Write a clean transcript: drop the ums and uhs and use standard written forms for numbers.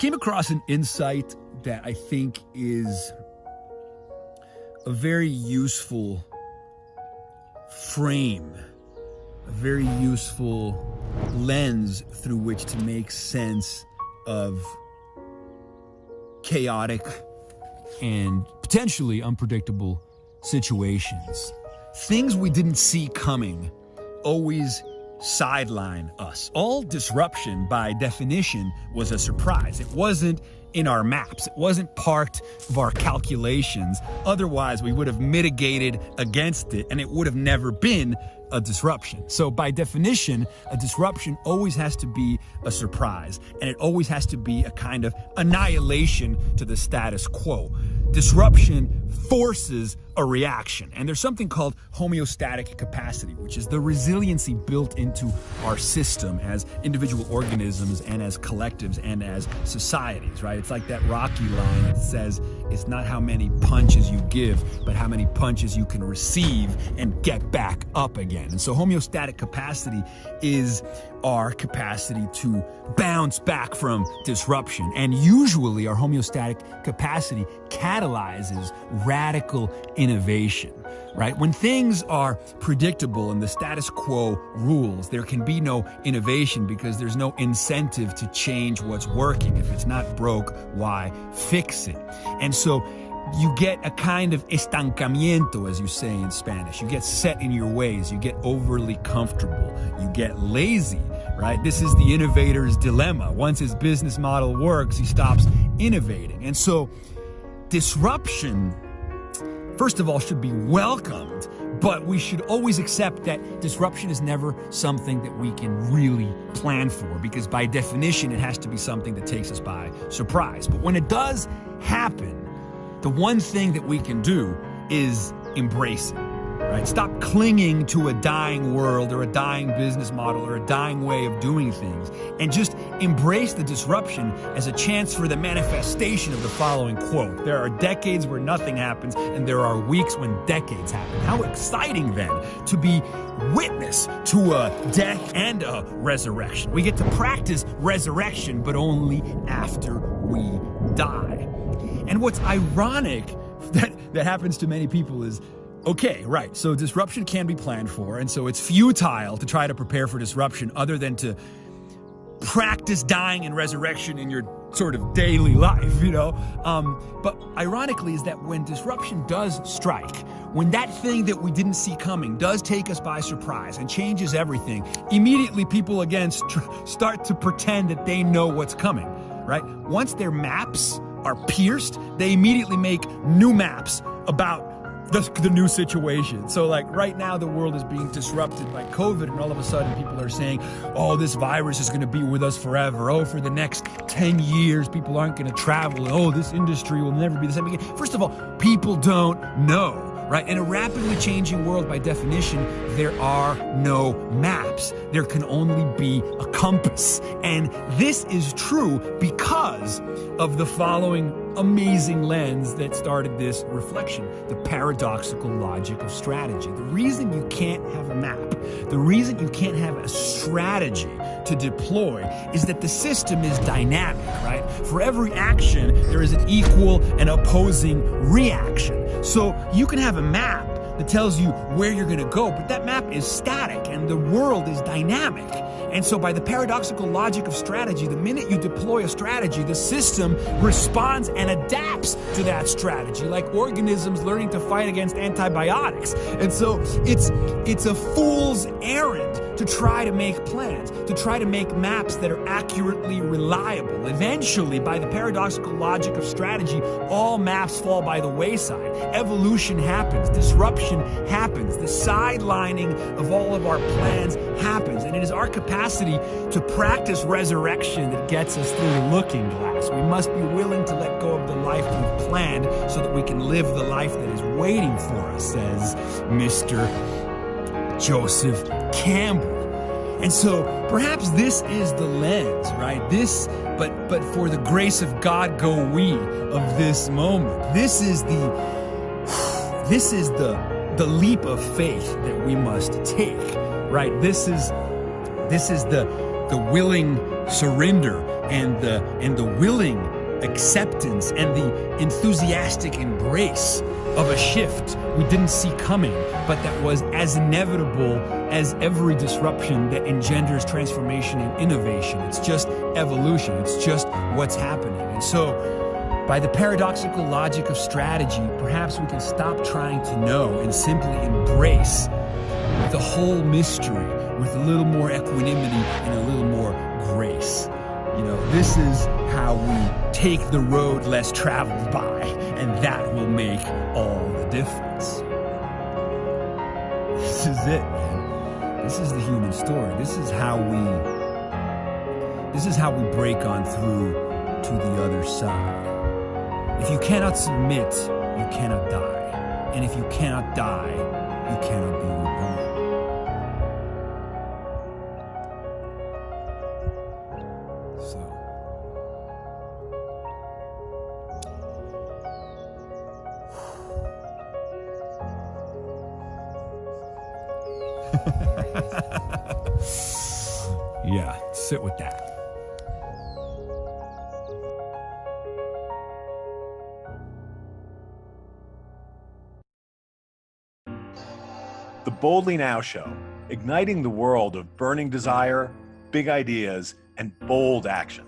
came across an insight that I think is a very useful frame, a very useful lens through which to make sense of chaotic and potentially unpredictable situations. Things we didn't see coming always sideline us. All disruption, by definition, was a surprise. It wasn't in our maps. It wasn't part of our calculations. Otherwise, we would have mitigated against it, and it would have never been a disruption. So by definition, a disruption always has to be a surprise, and it always has to be a kind of annihilation to the status quo. Disruption forces a reaction, and there's something called homeostatic capacity, which is the resiliency built into our system as individual organisms and as collectives and as societies, right? It's like that Rocky line that says, it's not how many punches you give, but how many punches you can receive and get back up again. And so homeostatic capacity is our capacity to bounce back from disruption. And usually our homeostatic capacity catalyzes radical innovation, right? When things are predictable and the status quo rules, there can be no innovation because there's no incentive to change what's working. If it's not broke, why fix it? And so you get a kind of estancamiento, as you say in Spanish. You get set in your ways. You get overly comfortable. You get lazy, right? This is the innovator's dilemma. Once his business model works, he stops innovating. And so disruption, first of all, should be welcomed, but we should always accept that disruption is never something that we can really plan for, because by definition, it has to be something that takes us by surprise. But when it does happen, the one thing that we can do is embrace it, right? Stop clinging to a dying world or a dying business model or a dying way of doing things, and just embrace the disruption as a chance for the manifestation of the following quote: there are decades where nothing happens, and there are weeks when decades happen. How exciting then to be witness to a death and a resurrection. We get to practice resurrection, but only after we die. And what's ironic that happens to many people is, okay, right, so disruption can be planned for, and so it's futile to try to prepare for disruption other than to practice dying and resurrection in your sort of daily life, you know? But ironically is that when disruption does strike, when that thing that we didn't see coming does take us by surprise and changes everything, immediately people again start to pretend that they know what's coming, right? Once their maps are pierced, they immediately make new maps about the new situation. So like right now, the world is being disrupted by COVID, and all of a sudden people are saying, oh, this virus is going to be with us forever. Oh, for the next 10 years, people aren't going to travel. Oh, this industry will never be the same again. First of all, people don't know, right? In a rapidly changing world, by definition, there are no maps. There can only be a compass. And this is true because of the following amazing lens that started this reflection: the paradoxical logic of strategy. The reason you can't have a map, the reason you can't have a strategy to deploy is that the system is dynamic, right? For every action, there is an equal and opposing reaction. So you can have a map that tells you where you're going to go, but that map is static and the world is dynamic. And so by the paradoxical logic of strategy, the minute you deploy a strategy, the system responds and adapts to that strategy, like organisms learning to fight against antibiotics. And so it's a fool's errand to try to make plans, to try to make maps that are accurately reliable. Eventually, by the paradoxical logic of strategy, all maps fall by the wayside. Evolution happens, disruption happens, the sidelining of all of our plans happens, and it is our capacity to practice resurrection that gets us through the looking glass. We must be willing to let go of the life we've planned so that we can live the life that is waiting for us, says Mr. Joseph Campbell. And so perhaps this is the lens, right? But for the grace of God go we of this moment. This is the leap of faith that we must take, right? This is the willing surrender and the willing acceptance and the enthusiastic embrace of a shift we didn't see coming, but that was as inevitable as every disruption that engenders transformation and innovation. It's just evolution. It's just what's happening. And so, by the paradoxical logic of strategy, perhaps we can stop trying to know and simply embrace the whole mystery with a little more equanimity and a little more grace. You know, this is how we take the road less traveled by, and that will make all the difference. This is it, man. This is the human story. This is how we break on through to the other side. If you cannot submit, you cannot die. And if you cannot die, you cannot be reborn. Yeah, sit with that. The Boldly Now Show, igniting the world of burning desire, big ideas, and bold action.